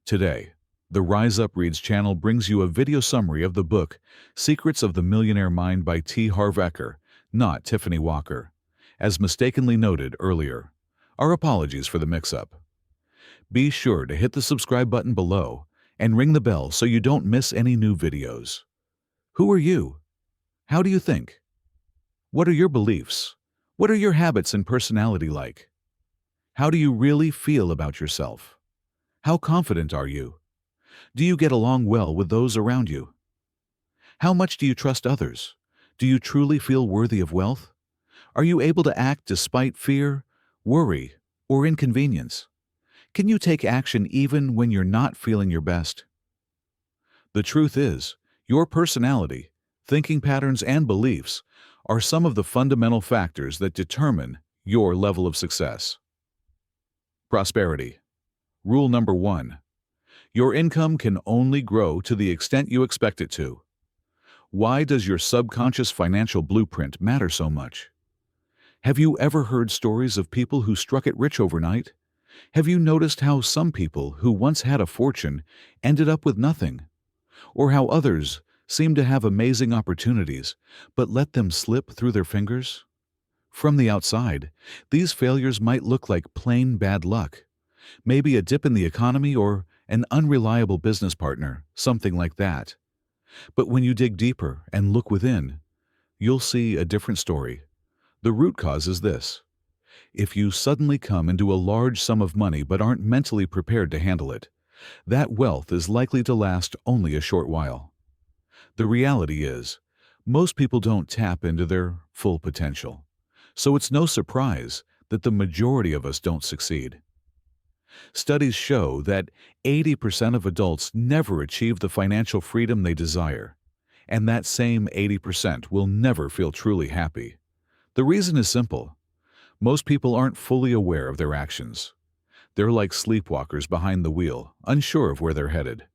Today, the Rise Up Reads channel brings you a video summary of the book Secrets of the Millionaire Mind by Harv Eker, not Tiffany Walker. As mistakenly noted earlier, our apologies for the mix-up. Be sure to hit the subscribe button below and ring the bell so you don't miss any new videos. Who are you? How do you think? What are your beliefs? What are your habits and personality like? How do you really feel about yourself? How confident are you? Do you get along well with those around you? How much do you trust others? Do you truly feel worthy of wealth? Are you able to act despite fear, worry, or inconvenience? Can you take action even when you're not feeling your best? The truth is, your personality, thinking patterns, and beliefs are some of the fundamental factors that determine your level of success. Prosperity. Rule number 1. Your income can only grow to the extent you expect it to. Why does your subconscious financial blueprint matter so much? Have you ever heard stories of people who struck it rich overnight? Have you noticed how some people who once had a fortune ended up with nothing? Or how others seem to have amazing opportunities but let them slip through their fingers? From the outside, these failures might look like plain bad luck. Maybe a dip in the economy or an unreliable business partner, something like that. But when you dig deeper and look within, you'll see a different story. The root cause is this. If you suddenly come into a large sum of money but aren't mentally prepared to handle it, that wealth is likely to last only a short while. The reality is, most people don't tap into their full potential, so it's no surprise that the majority of us don't succeed. Studies show that 80% of adults never achieve the financial freedom they desire, and that same 80% will never feel truly happy. The reason is simple. Most people aren't fully aware of their actions. They're like sleepwalkers behind the wheel, unsure of where they're headed.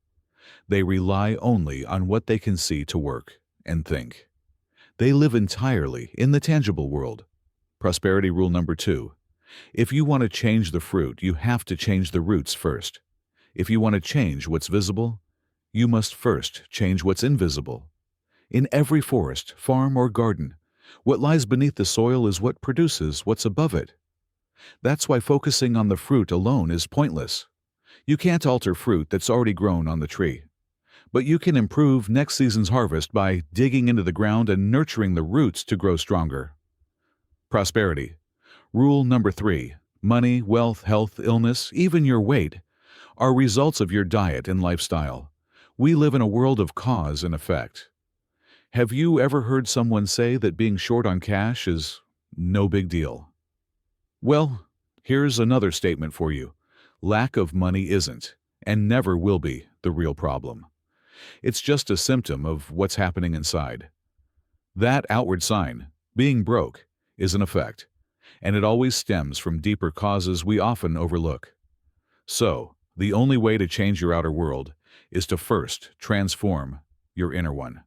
They rely only on what they can see to work and think. They live entirely in the tangible world. Prosperity rule number 2. If you want to change the fruit, you have to change the roots first. If you want to change what's visible, you must first change what's invisible. In every forest, farm, or garden, what lies beneath the soil is what produces what's above it. That's why focusing on the fruit alone is pointless. You can't alter fruit that's already grown on the tree. But you can improve next season's harvest by digging into the ground and nurturing the roots to grow stronger. Prosperity. Rule number 3. Money, wealth, health, illness, even your weight, are results of your diet and lifestyle. We live in a world of cause and effect. Have you ever heard someone say that being short on cash is no big deal? Well, here's another statement for you. Lack of money isn't, and never will be, the real problem. It's just a symptom of what's happening inside. That outward sign, being broke, is an effect, and it always stems from deeper causes we often overlook. So, the only way to change your outer world is to first transform your inner one.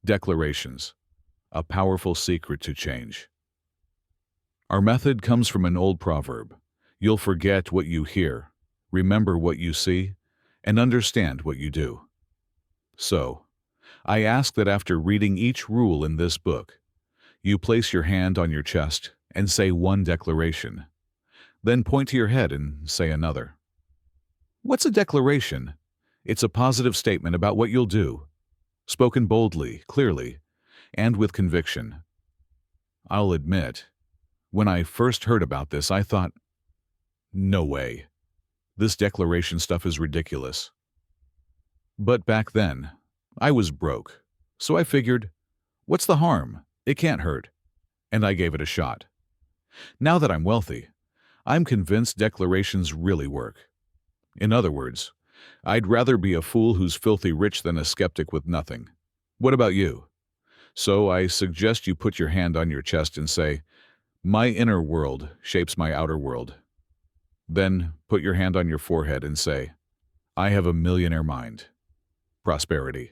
Declarations. A powerful secret to change. Our method comes from an old proverb. You'll forget what you hear, remember what you see, and understand what you do. So, I ask that after reading each rule in this book, you place your hand on your chest and say one declaration. Then point to your head and say another. What's a declaration? It's a positive statement about what you'll do, spoken boldly, clearly, and with conviction. I'll admit, when I first heard about this, I thought, no way. This declaration stuff is ridiculous. But back then, I was broke, so I figured, what's the harm? It can't hurt. And I gave it a shot. Now that I'm wealthy, I'm convinced declarations really work. In other words, I'd rather be a fool who's filthy rich than a skeptic with nothing. What about you? So I suggest you put your hand on your chest and say, my inner world shapes my outer world. Then put your hand on your forehead and say, I have a millionaire mind. Prosperity.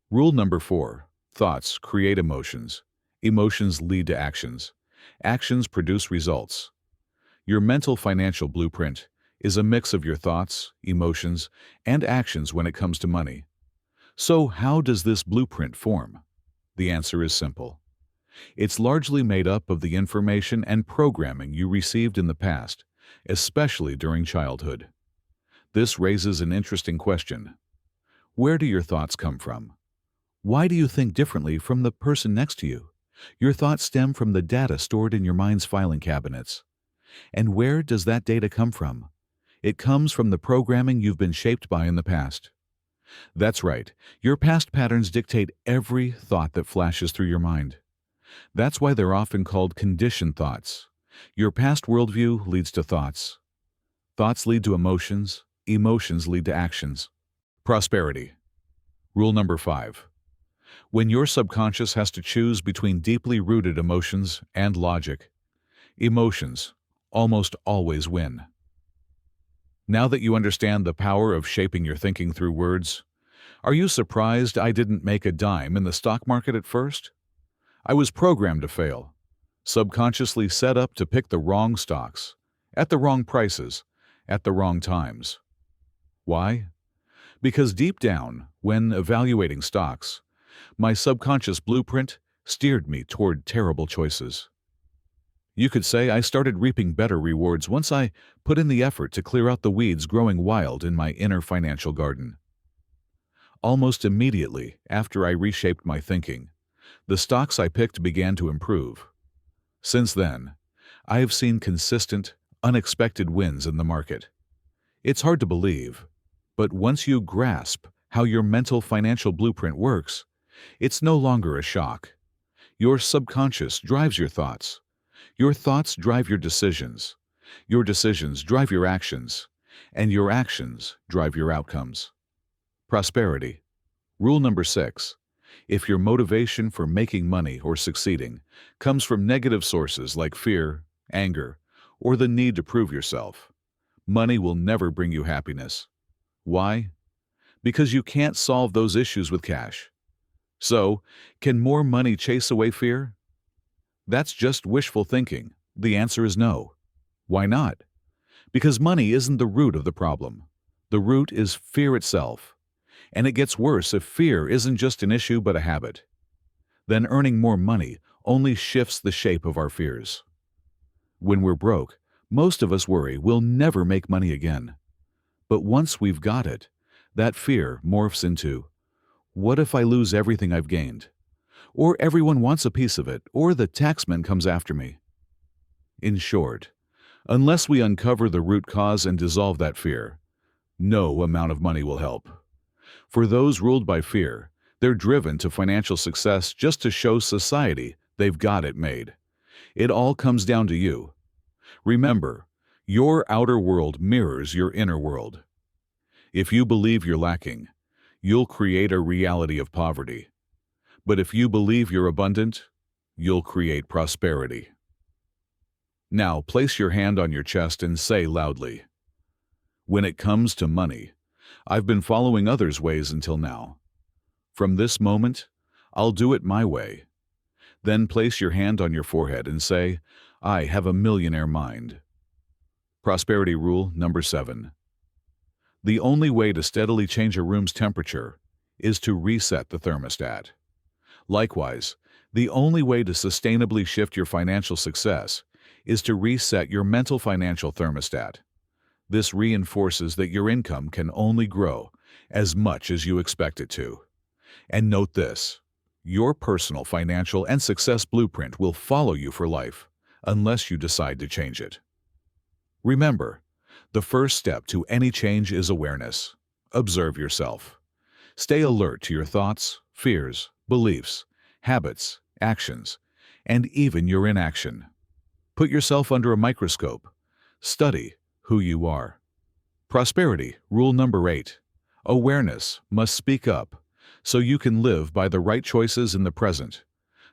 Rule number 4. Thoughts create emotions. Emotions lead to actions. Actions produce results. Your mental financial blueprint is a mix of your thoughts, emotions, and actions when it comes to money. So how does this blueprint form? The answer is simple. It's largely made up of the information and programming you received in the past, especially during childhood. This raises an interesting question. Where do your thoughts come from? Why do you think differently from the person next to you? Your thoughts stem from the data stored in your mind's filing cabinets. And where does that data come from? It comes from the programming you've been shaped by in the past. That's right, your past patterns dictate every thought that flashes through your mind. That's why they're often called conditioned thoughts. Your past worldview leads to thoughts. Thoughts lead to emotions. Emotions lead to actions. Prosperity. Rule number 5. When your subconscious has to choose between deeply rooted emotions and logic, emotions almost always win. Now that you understand the power of shaping your thinking through words, are you surprised I didn't make a dime in the stock market at first? I was programmed to fail, subconsciously set up to pick the wrong stocks, at the wrong prices, at the wrong times. Why? Because deep down, when evaluating stocks, my subconscious blueprint steered me toward terrible choices. You could say I started reaping better rewards once I put in the effort to clear out the weeds growing wild in my inner financial garden. Almost immediately after I reshaped my thinking, the stocks I picked began to improve. Since then, I have seen consistent, unexpected wins in the market. It's hard to believe, but once you grasp how your mental financial blueprint works, it's no longer a shock. Your subconscious drives your thoughts. Your thoughts drive your decisions drive your actions, and your actions drive your outcomes. Prosperity. Rule number 6. If your motivation for making money or succeeding comes from negative sources like fear, anger, or the need to prove yourself, money will never bring you happiness. Why? Because you can't solve those issues with cash. So, can more money chase away fear? That's just wishful thinking. The answer is no. Why not? Because money isn't the root of the problem. The root is fear itself. And it gets worse if fear isn't just an issue but a habit. Then earning more money only shifts the shape of our fears. When we're broke, most of us worry we'll never make money again. But once we've got it, that fear morphs into, what if I lose everything I've gained? Or everyone wants a piece of it, or the taxman comes after me. In short, unless we uncover the root cause and dissolve that fear, no amount of money will help. For those ruled by fear, they're driven to financial success just to show society they've got it made. It all comes down to you. Remember, your outer world mirrors your inner world. If you believe you're lacking, you'll create a reality of poverty. But if you believe you're abundant, you'll create prosperity. Now place your hand on your chest and say loudly, when it comes to money, I've been following others' ways until now. From this moment, I'll do it my way. Then place your hand on your forehead and say, I have a millionaire mind. Prosperity rule number 7. The only way to steadily change a room's temperature is to reset the thermostat. Likewise, the only way to sustainably shift your financial success is to reset your mental financial thermostat. This reinforces that your income can only grow as much as you expect it to. And note this, your personal financial and success blueprint will follow you for life unless you decide to change it. Remember, the first step to any change is awareness. Observe yourself. Stay alert to your thoughts, fears, beliefs, habits, actions, and even your inaction. Put yourself under a microscope. Study who you are. Prosperity, rule number 8. Awareness must speak up so you can live by the right choices in the present,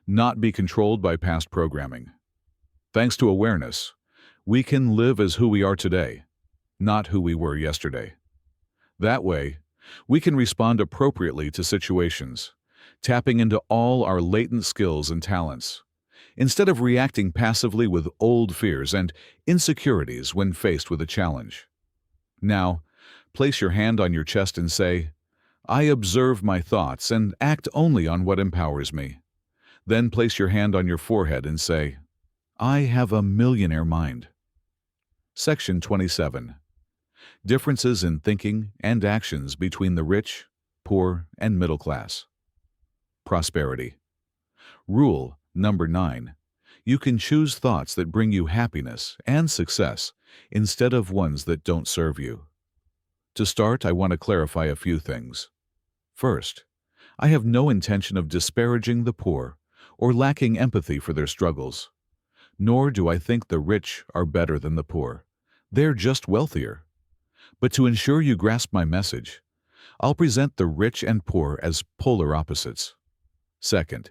not be controlled by past programming. Thanks to awareness, we can live as who we are today, not who we were yesterday. That way, we can respond appropriately to situations, tapping into all our latent skills and talents, instead of reacting passively with old fears and insecurities when faced with a challenge. Now, place your hand on your chest and say, I observe my thoughts and act only on what empowers me. Then place your hand on your forehead and say, I have a millionaire mind. Section 27. Differences in thinking and actions between the rich, poor, and middle class. Prosperity. Rule number 9. You can choose thoughts that bring you happiness and success instead of ones that don't serve you. To start, I want to clarify a few things. First, I have no intention of disparaging the poor or lacking empathy for their struggles. Nor do I think the rich are better than the poor. They're just wealthier. But to ensure you grasp my message, I'll present the rich and poor as polar opposites. Second,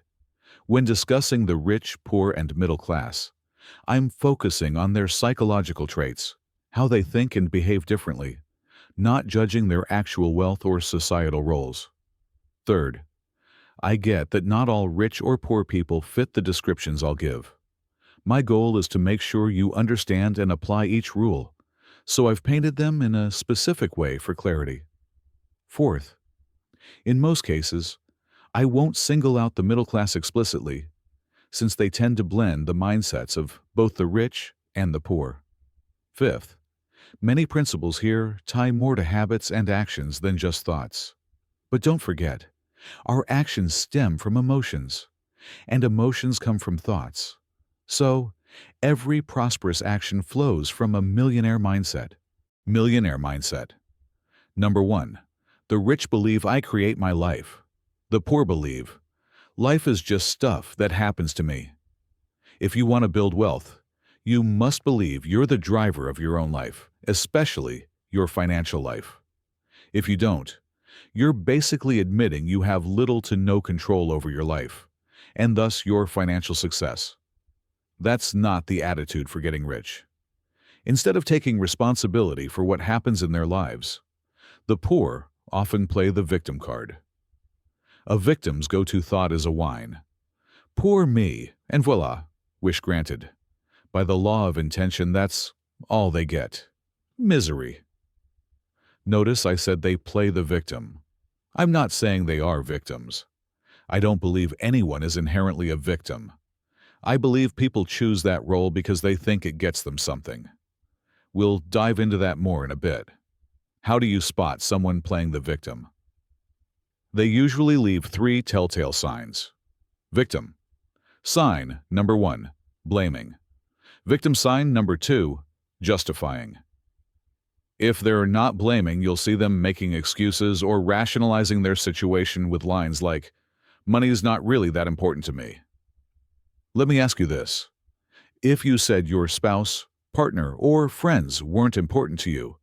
when discussing the rich, poor, and middle class, I'm focusing on their psychological traits, how they think and behave differently, not judging their actual wealth or societal roles. Third, I get that not all rich or poor people fit the descriptions I'll give. My goal is to make sure you understand and apply each rule, so I've painted them in a specific way for clarity. Fourth, in most cases, I won't single out the middle class explicitly, since they tend to blend the mindsets of both the rich and the poor. Fifth, many principles here tie more to habits and actions than just thoughts. But don't forget, our actions stem from emotions, and emotions come from thoughts. So, every prosperous action flows from a millionaire mindset. Millionaire mindset. Number 1. The rich believe I create my life. The poor believe, life is just stuff that happens to me. If you want to build wealth, you must believe you're the driver of your own life, especially your financial life. If you don't, you're basically admitting you have little to no control over your life, and thus your financial success. That's not the attitude for getting rich. Instead of taking responsibility for what happens in their lives, the poor often play the victim card. A victim's go-to thought is a whine. Poor me, and voila, wish granted. By the law of intention, that's all they get. Misery. Notice I said they play the victim. I'm not saying they are victims. I don't believe anyone is inherently a victim. I believe people choose that role because they think it gets them something. We'll dive into that more in a bit. How do you spot someone playing the victim? They usually leave 3 telltale signs. Victim. Sign number 1, blaming. Victim sign number 2, justifying. If they're not blaming, you'll see them making excuses or rationalizing their situation with lines like, money is not really that important to me. Let me ask you this. If you said your spouse, partner, or friends weren't important to you,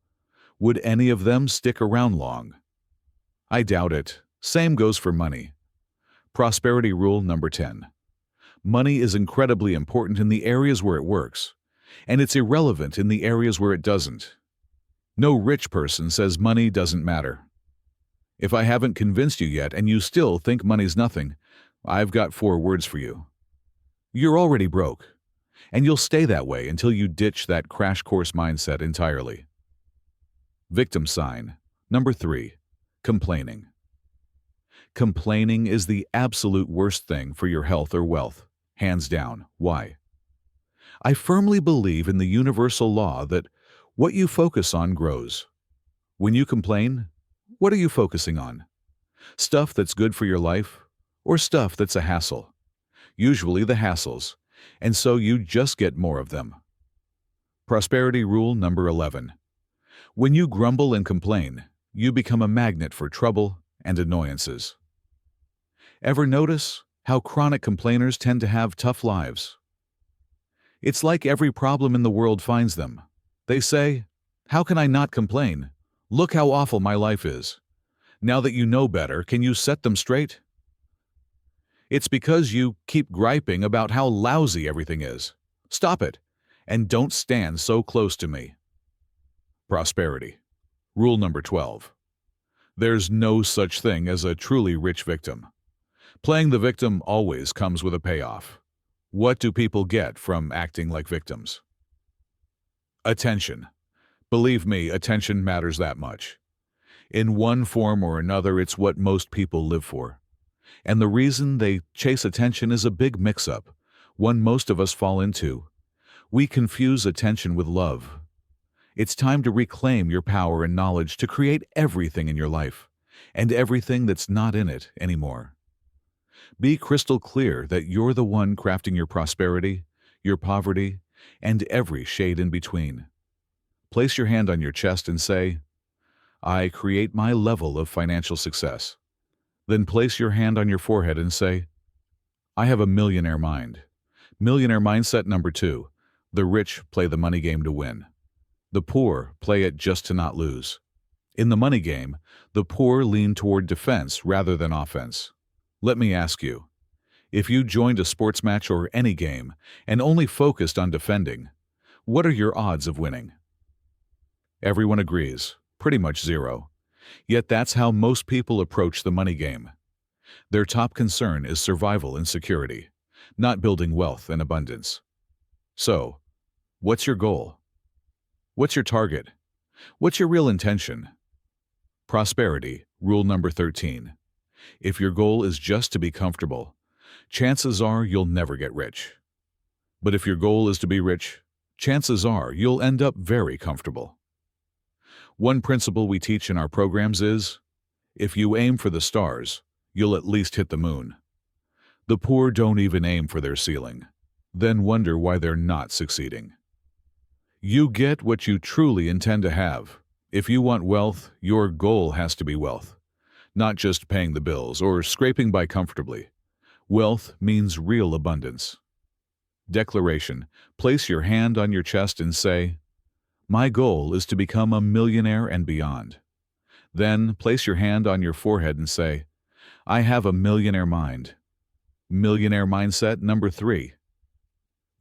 would any of them stick around long? I doubt it. Same goes for money. Prosperity rule number 10. Money is incredibly important in the areas where it works, and it's irrelevant in the areas where it doesn't. No rich person says money doesn't matter. If I haven't convinced you yet and you still think money's nothing, I've got 4 words for you. You're already broke, and you'll stay that way until you ditch that crash course mindset entirely. Victim sign. Number 3. Complaining. Complaining is the absolute worst thing for your health or wealth, hands down. Why? I firmly believe in the universal law that what you focus on grows. When you complain, what are you focusing on? Stuff that's good for your life, or stuff that's a hassle? Usually the hassles, and so you just get more of them. Prosperity rule number 11. When you grumble and complain, you become a magnet for trouble and annoyances. Ever notice how chronic complainers tend to have tough lives? It's like every problem in the world finds them. They say, how can I not complain? Look how awful my life is. Now that you know better, can you set them straight? It's because you keep griping about how lousy everything is. Stop it, and don't stand so close to me. Prosperity. Rule number 12. There's no such thing as a truly rich victim. Playing the victim always comes with a payoff. What do people get from acting like victims? Attention. Believe me, attention matters that much. In one form or another, it's what most people live for. And the reason they chase attention is a big mix-up, one most of us fall into. We confuse attention with love. It's time to reclaim your power and knowledge to create everything in your life, and everything that's not in it anymore. Be crystal clear that you're the one crafting your prosperity, your poverty, and every shade in between. Place your hand on your chest and say, I create my level of financial success. Then place your hand on your forehead and say, I have a millionaire mind. Millionaire mindset number 2. The rich play the money game to win. The poor play it just to not lose. In the money game, the poor lean toward defense rather than offense. Let me ask you, if you joined a sports match or any game and only focused on defending, what are your odds of winning? Everyone agrees, pretty much zero. Yet that's how most people approach the money game. Their top concern is survival and security, not building wealth and abundance. So, what's your goal? What's your target? What's your real intention? Prosperity, rule number 13. If your goal is just to be comfortable, chances are you'll never get rich. But if your goal is to be rich, chances are you'll end up very comfortable. One principle we teach in our programs is, if you aim for the stars, you'll at least hit the moon. The poor don't even aim for their ceiling, then wonder why they're not succeeding. You get what you truly intend to have. If you want wealth, your goal has to be wealth, not just paying the bills or scraping by comfortably. Wealth means real abundance. Declaration. Place your hand on your chest and say, my goal is to become a millionaire and beyond. Then place your hand on your forehead and say, I have a millionaire mind. Millionaire mindset number 3.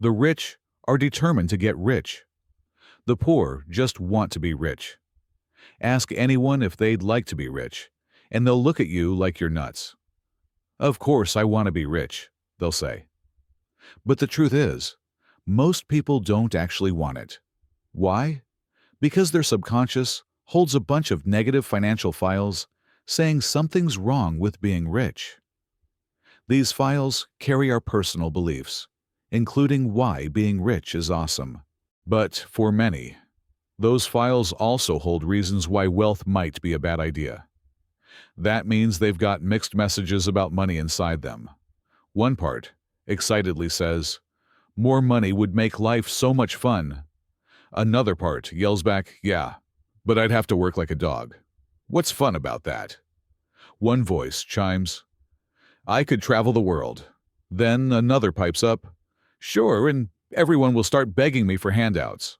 The rich are determined to get rich. The poor just want to be rich. Ask anyone if they'd like to be rich, and they'll look at you like you're nuts. Of course I want to be rich, they'll say. But the truth is, most people don't actually want it. Why? Because their subconscious holds a bunch of negative financial files saying something's wrong with being rich. These files carry our personal beliefs, including why being rich is awesome. But for many, those files also hold reasons why wealth might be a bad idea. That means they've got mixed messages about money inside them. One part excitedly says, more money would make life so much fun. Another part yells back, yeah, but I'd have to work like a dog. What's fun about that? One voice chimes, I could travel the world. Then another pipes up, sure, and everyone will start begging me for handouts.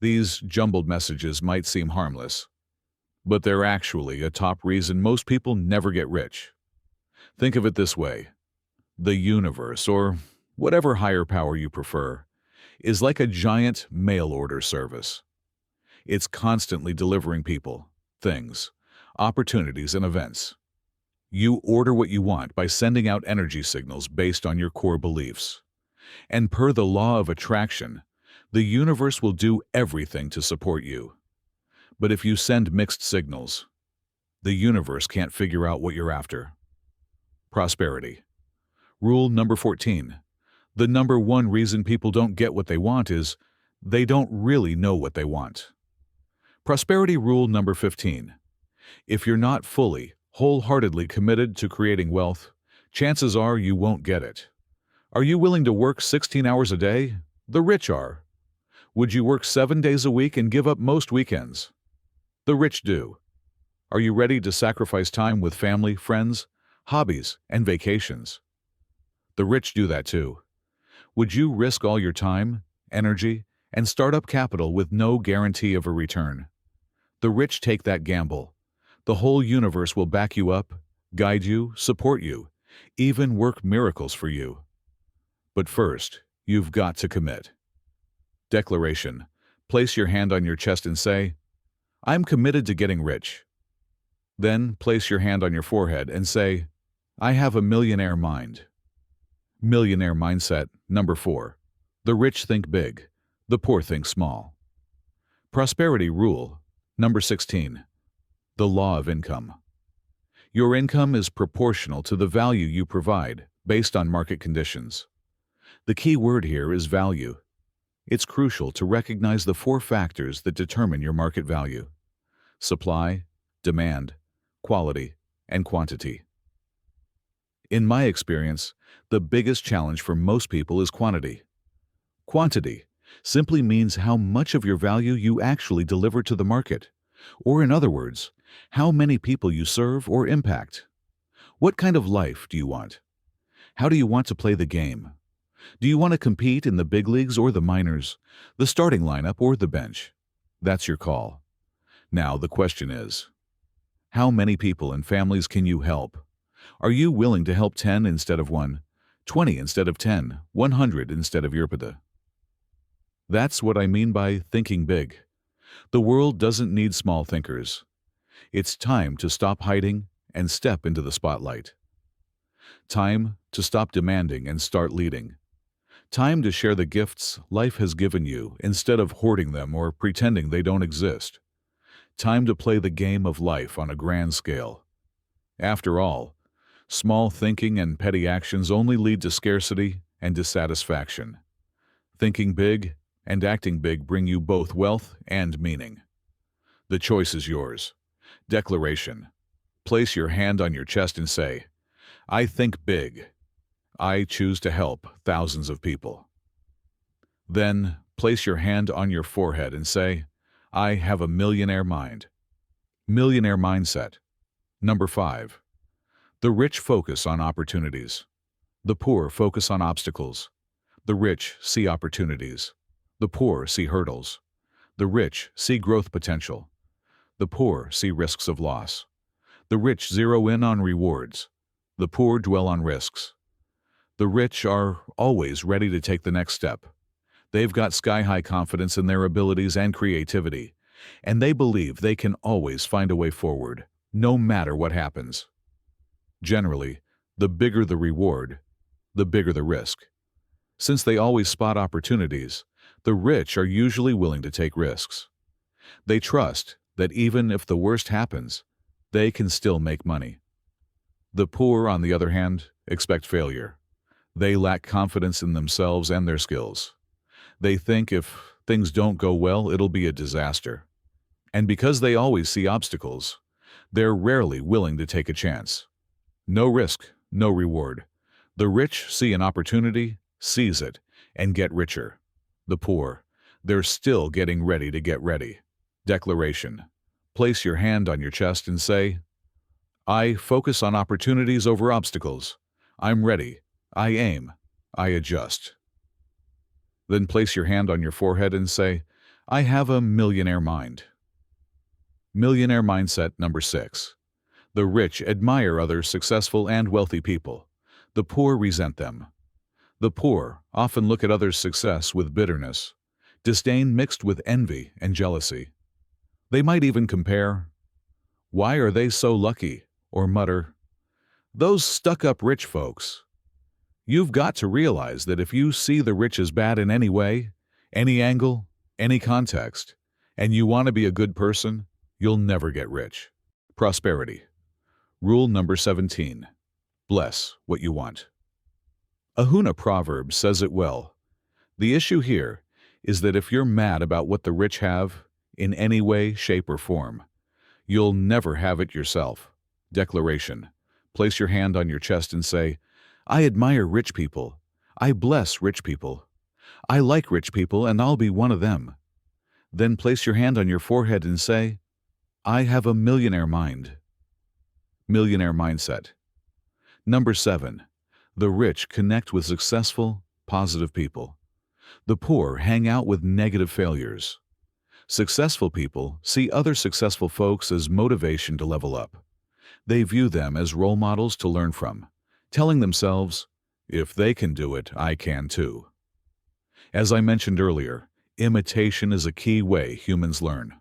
These jumbled messages might seem harmless, but they're actually a top reason most people never get rich. Think of it this way. The universe, or whatever higher power you prefer, is like a giant mail-order service. It's constantly delivering people, things, opportunities, and events. You order what you want by sending out energy signals based on your core beliefs. And per the law of attraction, the universe will do everything to support you. But if you send mixed signals, the universe can't figure out what you're after. Prosperity. Rule number 14. The number one reason people don't get what they want is they don't really know what they want. Prosperity rule number 15. If you're not fully, wholeheartedly committed to creating wealth, chances are you won't get it. Are you willing to work 16 hours a day? The rich are. Would you work 7 days a week and give up most weekends? The rich do. Are you ready to sacrifice time with family, friends, hobbies, and vacations? The rich do that too. Would you risk all your time, energy, and startup capital with no guarantee of a return? The rich take that gamble. The whole universe will back you up, guide you, support you, even work miracles for you. But first, you've got to commit. Declaration. Place your hand on your chest and say, I'm committed to getting rich. Then place your hand on your forehead and say, I have a millionaire mind. Millionaire mindset number 4. The rich think big, the poor think small. Prosperity rule. Number 16. The law of income. Your income is proportional to the value you provide based on market conditions. The key word here is value. It's crucial to recognize the four factors that determine your market value: supply, demand, quality, and quantity. In my experience, the biggest challenge for most people is quantity. Quantity simply means how much of your value you actually deliver to the market, or in other words, how many people you serve or impact. What kind of life do you want? How do you want to play the game? Do you want to compete in the big leagues or the minors, the starting lineup or the bench? That's your call. Now the question is, how many people and families can you help? Are you willing to help 10 instead of 1, 20 instead of 10, 100 instead of Yerpada? That's what I mean by thinking big. The world doesn't need small thinkers. It's time to stop hiding and step into the spotlight. Time to stop demanding and start leading. Time to share the gifts life has given you instead of hoarding them or pretending they don't exist. Time to play the game of life on a grand scale. After all, small thinking and petty actions only lead to scarcity and dissatisfaction. Thinking big and acting big bring you both wealth and meaning. The choice is yours. Declaration. Place your hand on your chest and say, I think big. I choose to help thousands of people. Then place your hand on your forehead and say, I have a millionaire mind. Millionaire mindset. Number 5. The rich focus on opportunities. The poor focus on obstacles. The rich see opportunities. The poor see hurdles. The rich see growth potential. The poor see risks of loss. The rich zero in on rewards. The poor dwell on risks. The rich are always ready to take the next step. They've got sky-high confidence in their abilities and creativity, and they believe they can always find a way forward, no matter what happens. Generally, the bigger the reward, the bigger the risk. Since they always spot opportunities, the rich are usually willing to take risks. They trust that even if the worst happens, they can still make money. The poor, on the other hand, expect failure. They lack confidence in themselves and their skills. They think if things don't go well, it'll be a disaster. And because they always see obstacles, they're rarely willing to take a chance. No risk, no reward. The rich see an opportunity, seize it, and get richer. The poor, they're still getting ready to get ready. Declaration. Place your hand on your chest and say, I focus on opportunities over obstacles. I'm ready. I aim. I adjust. Then place your hand on your forehead and say, I have a millionaire mind. Millionaire mindset number 6. The rich admire other successful and wealthy people. The poor resent them. The poor often look at others' success with bitterness, disdain mixed with envy and jealousy. They might even compare, why are they so lucky? Or mutter, those stuck-up rich folks. You've got to realize that if you see the rich as bad in any way, any angle, any context, and you want to be a good person, you'll never get rich. Prosperity. Rule number 17. Bless what you want. A Huna proverb says it well. The issue here is that if you're mad about what the rich have, in any way, shape, or form, you'll never have it yourself. Declaration. Place your hand on your chest and say, I admire rich people. I bless rich people. I like rich people and I'll be one of them. Then place your hand on your forehead and say, I have a millionaire mind. Millionaire mindset. Number 7. The rich connect with successful, positive people. The poor hang out with negative failures. Successful people see other successful folks as motivation to level up. They view them as role models to learn from, telling themselves, if they can do it, I can too. As I mentioned earlier, imitation is a key way humans learn.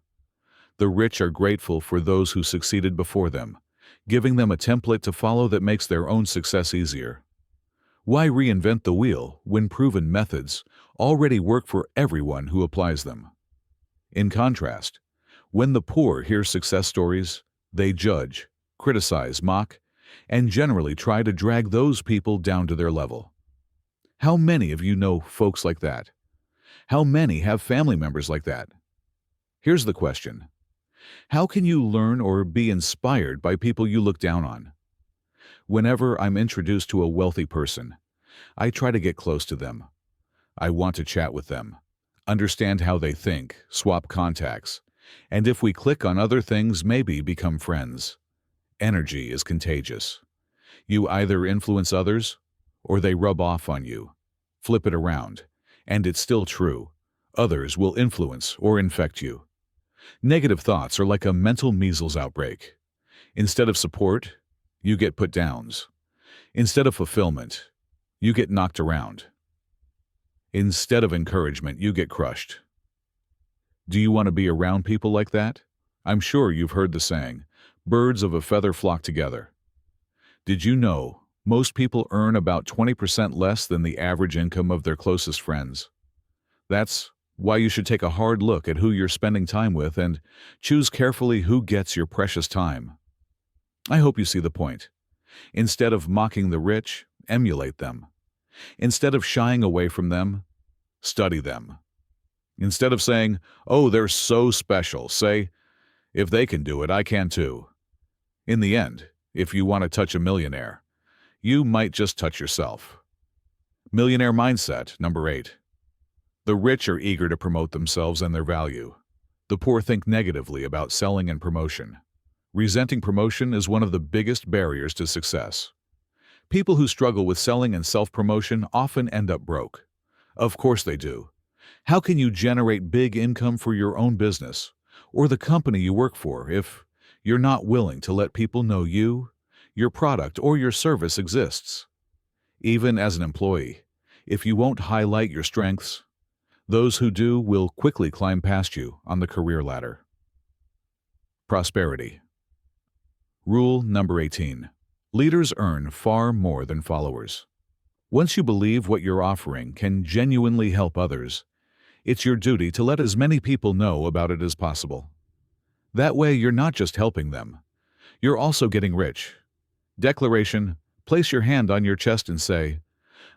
The rich are grateful for those who succeeded before them, giving them a template to follow that makes their own success easier. Why reinvent the wheel when proven methods already work for everyone who applies them? In contrast, when the poor hear success stories, they judge, criticize, mock, and generally try to drag those people down to their level. How many of you know folks like that? How many have family members like that? Here's the question. How can you learn or be inspired by people you look down on? Whenever I'm introduced to a wealthy person, I try to get close to them. I want to chat with them, understand how they think, swap contacts, and if we click on other things, maybe become friends. Energy is contagious. You either influence others or they rub off on you. Flip it around, and it's still true. Others will influence or infect you. Negative thoughts are like a mental measles outbreak. Instead of support, you get put downs. Instead of fulfillment, you get knocked around. Instead of encouragement, you get crushed. Do you want to be around people like that? I'm sure you've heard the saying, birds of a feather flock together. Did you know most people earn about 20% less than the average income of their closest friends? That's why you should take a hard look at who you're spending time with and choose carefully who gets your precious time. I hope you see the point. Instead of mocking the rich, emulate them. Instead of shying away from them, study them. Instead of saying, "Oh, they're so special," say, "If they can do it, I can too." In the end, if you want to touch a millionaire, you might just touch yourself. Millionaire Mindset, number 8. The rich are eager to promote themselves and their value. The poor think negatively about selling and promotion. Resenting promotion is one of the biggest barriers to success. People who struggle with selling and self-promotion often end up broke. Of course they do. How can you generate big income for your own business or the company you work for if you're not willing to let people know you, your product, or your service exists? Even as an employee, if you won't highlight your strengths, those who do will quickly climb past you on the career ladder. Prosperity. Rule number 18. Leaders earn far more than followers. Once you believe what you're offering can genuinely help others, it's your duty to let as many people know about it as possible. That way, you're not just helping them, you're also getting rich. Declaration: place your hand on your chest and say,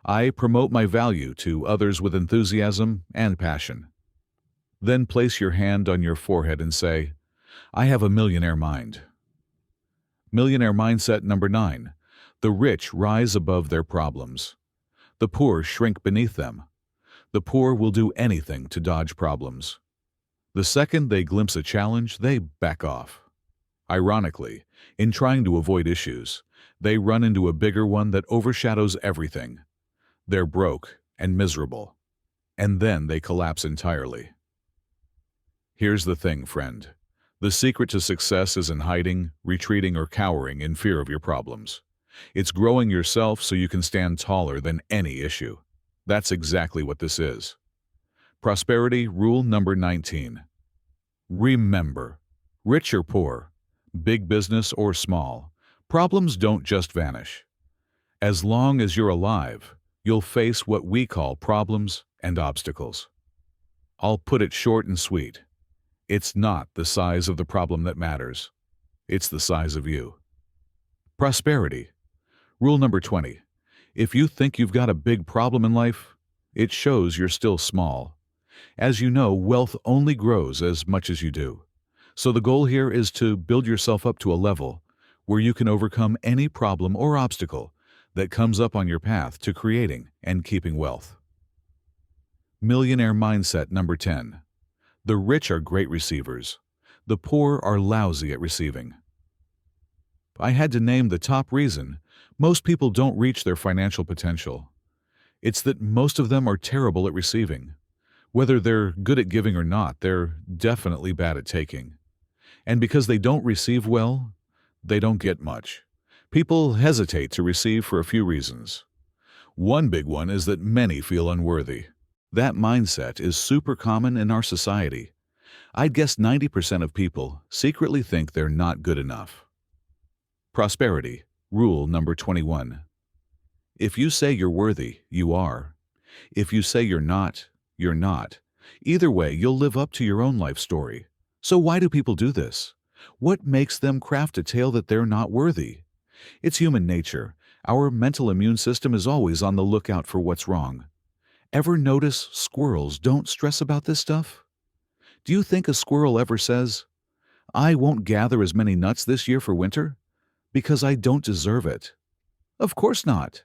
"I promote my value to others with enthusiasm and passion." Then place your hand on your forehead and say, "I have a millionaire mind." Millionaire Mindset number 9. The rich rise above their problems. The poor shrink beneath them. The poor will do anything to dodge problems. The second they glimpse a challenge, they back off. Ironically, in trying to avoid issues, they run into a bigger one that overshadows everything. They're broke and miserable, and then they collapse entirely. Here's the thing, friend. The secret to success isn't hiding, retreating, or cowering in fear of your problems. It's growing yourself so you can stand taller than any issue. That's exactly what this is. Prosperity rule number 19. Remember, rich or poor, big business or small, problems don't just vanish. As long as you're alive, you'll face what we call problems and obstacles. I'll put it short and sweet. It's not the size of the problem that matters. It's the size of you. Prosperity. Rule number 20. If you think you've got a big problem in life, it shows you're still small. As you know, wealth only grows as much as you do. So the goal here is to build yourself up to a level where you can overcome any problem or obstacle that comes up on your path to creating and keeping wealth. Millionaire Mindset number 10. The rich are great receivers. The poor are lousy at receiving. I had to name the top reason most people don't reach their financial potential. It's that most of them are terrible at receiving. Whether they're good at giving or not, they're definitely bad at taking. And because they don't receive well, they don't get much. People hesitate to receive for a few reasons. One big one is that many feel unworthy. That mindset is super common in our society. I'd guess 90% of people secretly think they're not good enough. Prosperity. Rule number 21. If you say you're worthy, you are. If you say you're not, you're not. Either way, you'll live up to your own life story. So why do people do this? What makes them craft a tale that they're not worthy? It's human nature. Our mental immune system is always on the lookout for what's wrong. Ever notice squirrels don't stress about this stuff? Do you think a squirrel ever says, "I won't gather as many nuts this year for winter because I don't deserve it"? Of course not.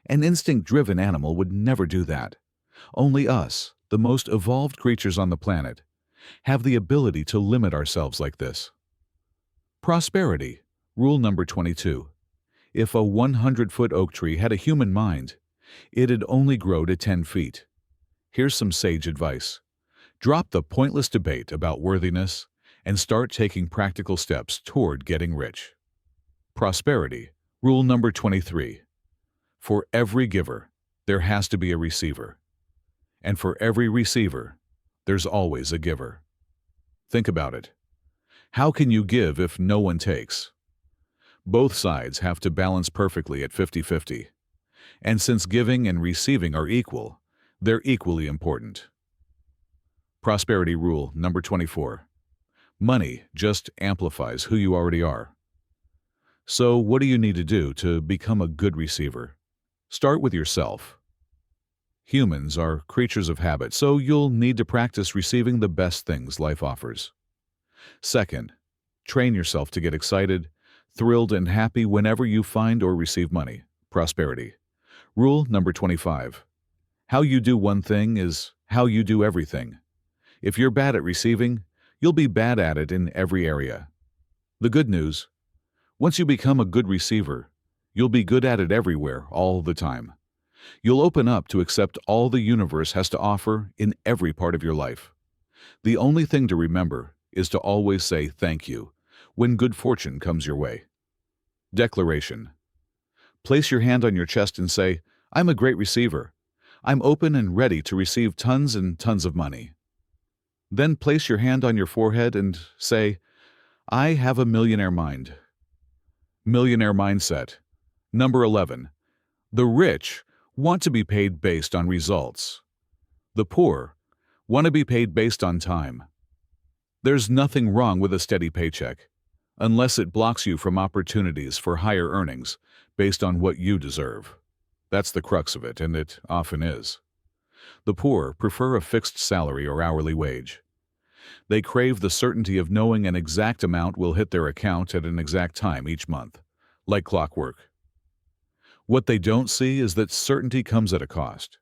An instinct-driven animal would never do that. Only us, the most evolved creatures on the planet, have the ability to limit ourselves like this. Prosperity. Rule number 22. If a 100-foot oak tree had a human mind, it'd only grow to 10 feet. Here's some sage advice. Drop the pointless debate about worthiness and start taking practical steps toward getting rich. Prosperity. Rule number 23. For every giver, there has to be a receiver. And for every receiver, there's always a giver. Think about it. How can you give if no one takes? Both sides have to balance perfectly at 50-50. And since giving and receiving are equal, they're equally important. Prosperity rule number 24. Money just amplifies who you already are. So what do you need to do to become a good receiver? Start with yourself. Humans are creatures of habit, so you'll need to practice receiving the best things life offers. Second, train yourself to get excited, thrilled, and happy whenever you find or receive money. Prosperity. Rule number 25. How you do one thing is how you do everything. If you're bad at receiving, you'll be bad at it in every area. The good news, once you become a good receiver, you'll be good at it everywhere, all the time. You'll open up to accept all the universe has to offer in every part of your life. The only thing to remember is to always say thank you when good fortune comes your way. Declaration. Place your hand on your chest and say, "I'm a great receiver. I'm open and ready to receive tons and tons of money." Then place your hand on your forehead and say, "I have a millionaire mind." Millionaire mindset. Number 11. The rich want to be paid based on results. The poor want to be paid based on time. There's nothing wrong with a steady paycheck, unless it blocks you from opportunities for higher earnings based on what you deserve. That's the crux of it, and it often is. The poor prefer a fixed salary or hourly wage. They crave the certainty of knowing an exact amount will hit their account at an exact time each month, like clockwork. What they don't see is that certainty comes at a cost,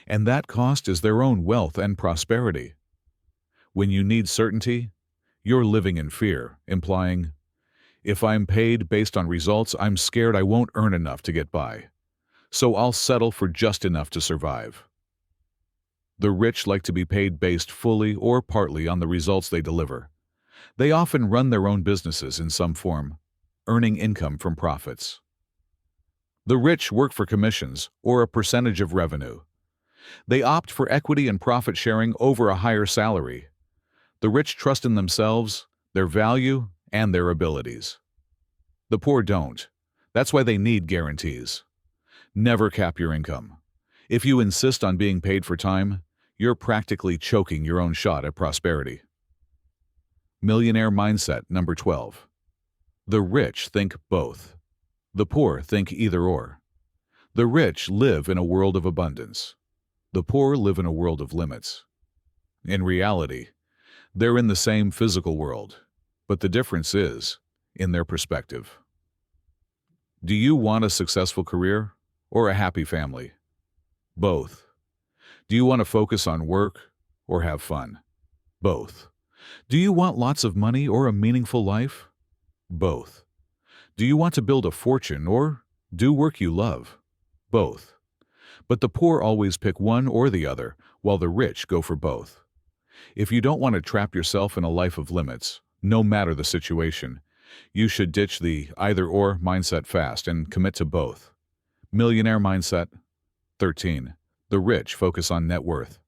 and that cost is their own wealth and prosperity. When you need certainty, you're living in fear, implying, "If I'm paid based on results, I'm scared I won't earn enough to get by, so I'll settle for just enough to survive." The rich like to be paid based fully or partly on the results they deliver. They often run their own businesses in some form, earning income from profits. The rich work for commissions or a percentage of revenue. They opt for equity and profit sharing over a higher salary. The rich trust in themselves, their value, and their abilities. The poor don't. That's why they need guarantees. Never cap your income. If you insist on being paid for time, you're practically choking your own shot at prosperity. Millionaire mindset number 12. The rich think both. The poor think either or. The rich live in a world of abundance. The poor live in a world of limits. In reality, they're in the same physical world, but the difference is in their perspective. Do you want a successful career or a happy family? Both. Do you want to focus on work or have fun? Both. Do you want lots of money or a meaningful life? Both. Do you want to build a fortune or do work you love? Both. But the poor always pick one or the other, while the rich go for both. If you don't want to trap yourself in a life of limits, no matter the situation, you should ditch the either-or mindset fast and commit to both. Millionaire mindset. 13. The rich focus on net worth.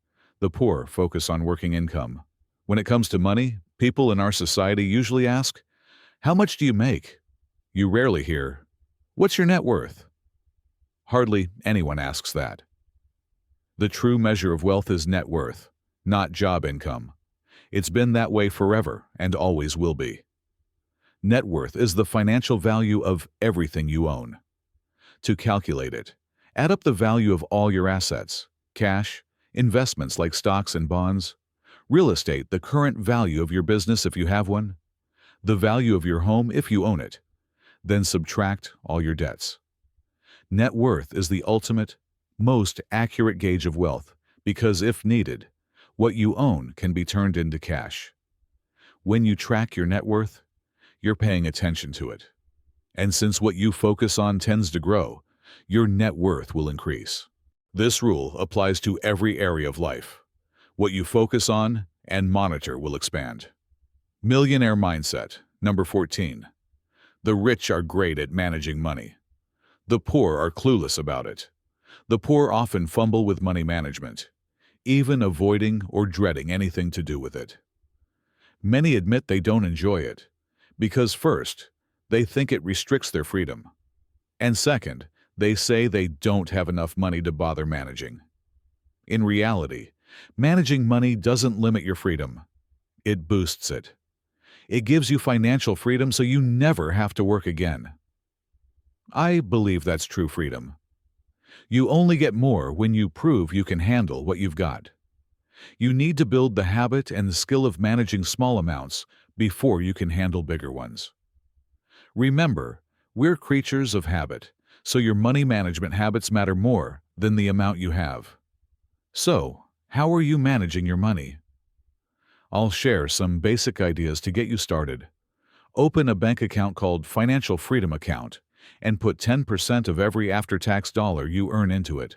The poor focus on working income. When it comes to money, people in our society usually ask, "How much do you make?" You rarely hear, "What's your net worth?" Hardly anyone asks that. The true measure of wealth is net worth, not job income. It's been that way forever and always will be. Net worth is the financial value of everything you own. To calculate it, add up the value of all your assets, cash, investments like stocks and bonds, real estate, the current value of your business if you have one, the value of your home if you own it, then subtract all your debts. Net worth is the ultimate, most accurate gauge of wealth because if needed, what you own can be turned into cash. When you track your net worth, you're paying attention to it. And since what you focus on tends to grow, your net worth will increase. This rule applies to every area of life. What you focus on and monitor will expand. Millionaire Mindset, number 14. The rich are great at managing money. The poor are clueless about it. The poor often fumble with money management, even avoiding or dreading anything to do with it. Many admit they don't enjoy it, because first, they think it restricts their freedom, and second, they say they don't have enough money to bother managing. In reality, managing money doesn't limit your freedom. It boosts it. It gives you financial freedom so you never have to work again. I believe that's true freedom. You only get more when you prove you can handle what you've got. You need to build the habit and the skill of managing small amounts before you can handle bigger ones. Remember, we're creatures of habit, so your money management habits matter more than the amount you have. So, how are you managing your money? I'll share some basic ideas to get you started. Open a bank account called Financial Freedom Account and put 10% of every after-tax dollar you earn into it.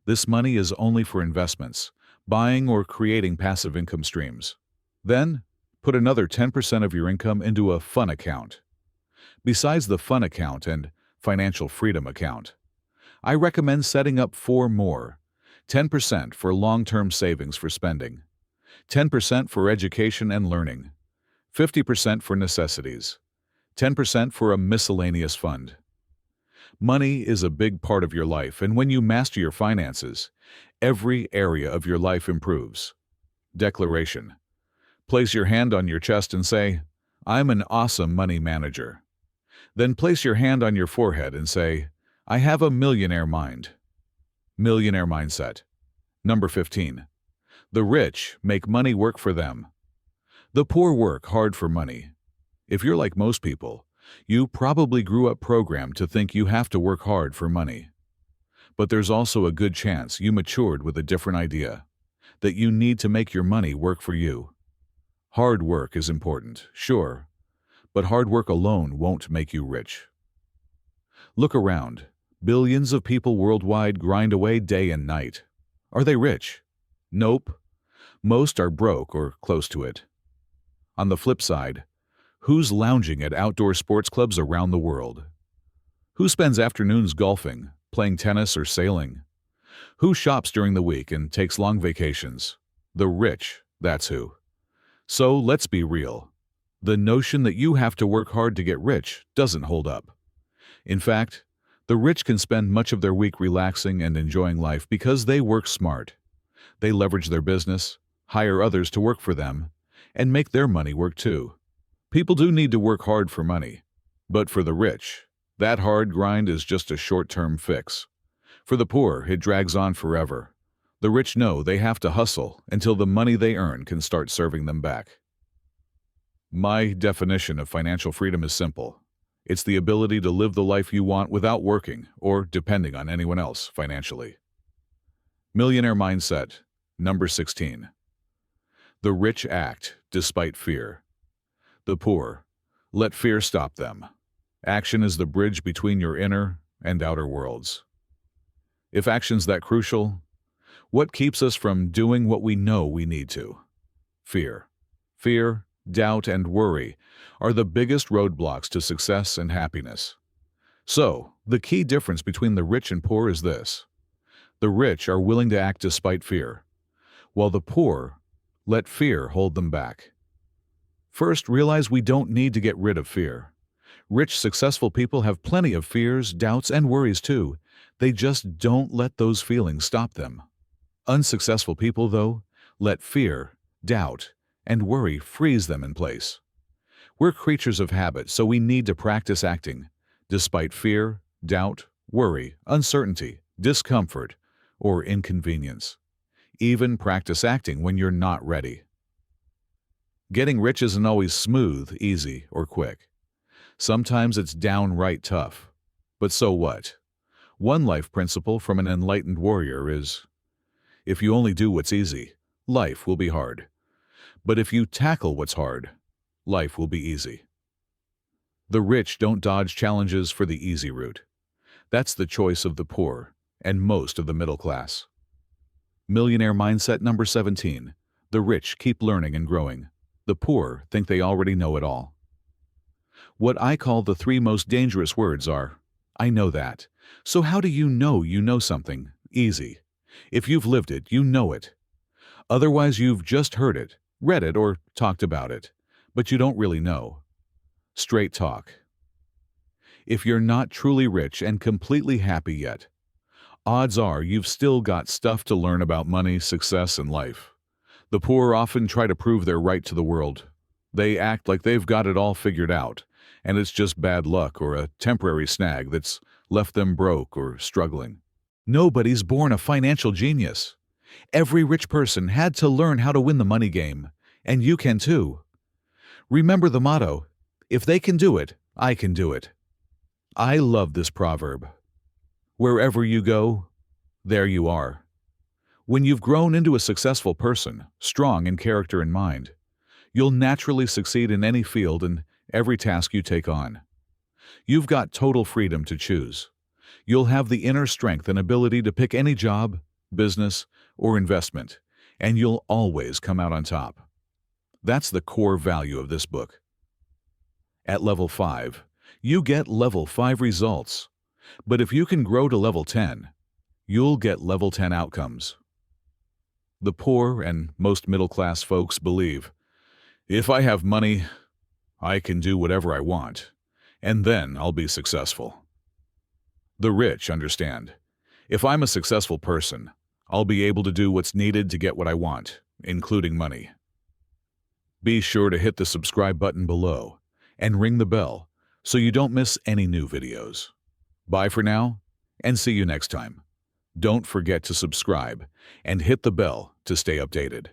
This money is only for investments, buying or creating passive income streams. Then, put another 10% of your income into a fun account. Besides the fun account and Financial Freedom Account, I recommend setting up 4 more: 10% for long-term savings for spending, 10% for education and learning, 50% for necessities, 10% for a miscellaneous fund. Money is a big part of your life, and when you master your finances, every area of your life improves. Declaration. Place your hand on your chest and say, "I'm an awesome money manager." Then place your hand on your forehead and say, "I have a millionaire mind." Millionaire Mindset. Number 15. The rich make money work for them. The poor work hard for money. If you're like most people, you probably grew up programmed to think you have to work hard for money. But there's also a good chance you matured with a different idea, that you need to make your money work for you. Hard work is important, sure, but hard work alone won't make you rich. Look around. Billions of people worldwide grind away day and night. Are they rich? Nope. Most are broke or close to it. On the flip side, who's lounging at outdoor sports clubs around the world? Who spends afternoons golfing, playing tennis, or sailing? Who shops during the week and takes long vacations? The rich, that's who. So let's be real. The notion that you have to work hard to get rich doesn't hold up. In fact, the rich can spend much of their week relaxing and enjoying life because they work smart. They leverage their business, hire others to work for them, and make their money work too. People do need to work hard for money, but for the rich, that hard grind is just a short-term fix. For the poor, it drags on forever. The rich know they have to hustle until the money they earn can start serving them back. My definition of financial freedom is simple. It's the ability to live the life you want without working or depending on anyone else financially. Millionaire Mindset, number 16. The rich act despite fear. The poor, let fear stop them. Action is the bridge between your inner and outer worlds. If action's that crucial, what keeps us from doing what we know we need to? Fear. Fear, doubt, and worry are the biggest roadblocks to success and happiness. So, the key difference between the rich and poor is this. The rich are willing to act despite fear, while the poor let fear hold them back. First, realize we don't need to get rid of fear. Rich, successful people have plenty of fears, doubts, and worries too. They just don't let those feelings stop them. Unsuccessful people, though, Let fear, doubt, and worry freeze them in place. We're creatures of habit, so we need to practice acting, despite fear, doubt, worry, uncertainty, discomfort, or inconvenience. Even practice acting when you're not ready. Getting rich isn't always smooth, easy, or quick. Sometimes it's downright tough. But so what? One life principle from an enlightened warrior is, if you only do what's easy, life will be hard. But if you tackle what's hard, life will be easy. The rich don't dodge challenges for the easy route. That's the choice of the poor and most of the middle class. Millionaire mindset number 17. The rich keep learning and growing. The poor think they already know it all. What I call the three most dangerous words are, I know that. So how do you know something? Easy. If you've lived it, you know it. Otherwise, you've just heard it, read it, or talked about it, but you don't really know. Straight talk. If you're not truly rich and completely happy yet, odds are you've still got stuff to learn about money, success, and life. The poor often try to prove they're right to the world. They act like they've got it all figured out, and it's just bad luck or a temporary snag that's left them broke or struggling. Nobody's born a financial genius. Every rich person had to learn how to win the money game, and you can too. Remember the motto, if they can do it, I can do it. I love this proverb. Wherever you go, there you are. When you've grown into a successful person, strong in character and mind, you'll naturally succeed in any field and every task you take on. You've got total freedom to choose. You'll have the inner strength and ability to pick any job, business, or investment, and you'll always come out on top. That's the core value of this book. At level 5, you get level 5 results. But if you can grow to level 10, you'll get level 10 outcomes. The poor and most middle-class folks believe, if I have money, I can do whatever I want, and then I'll be successful. The rich understand, if I'm a successful person, I'll be able to do what's needed to get what I want, including money. Be sure to hit the subscribe button below and ring the bell so you don't miss any new videos. Bye for now, and see you next time. Don't forget to subscribe and hit the bell to stay updated.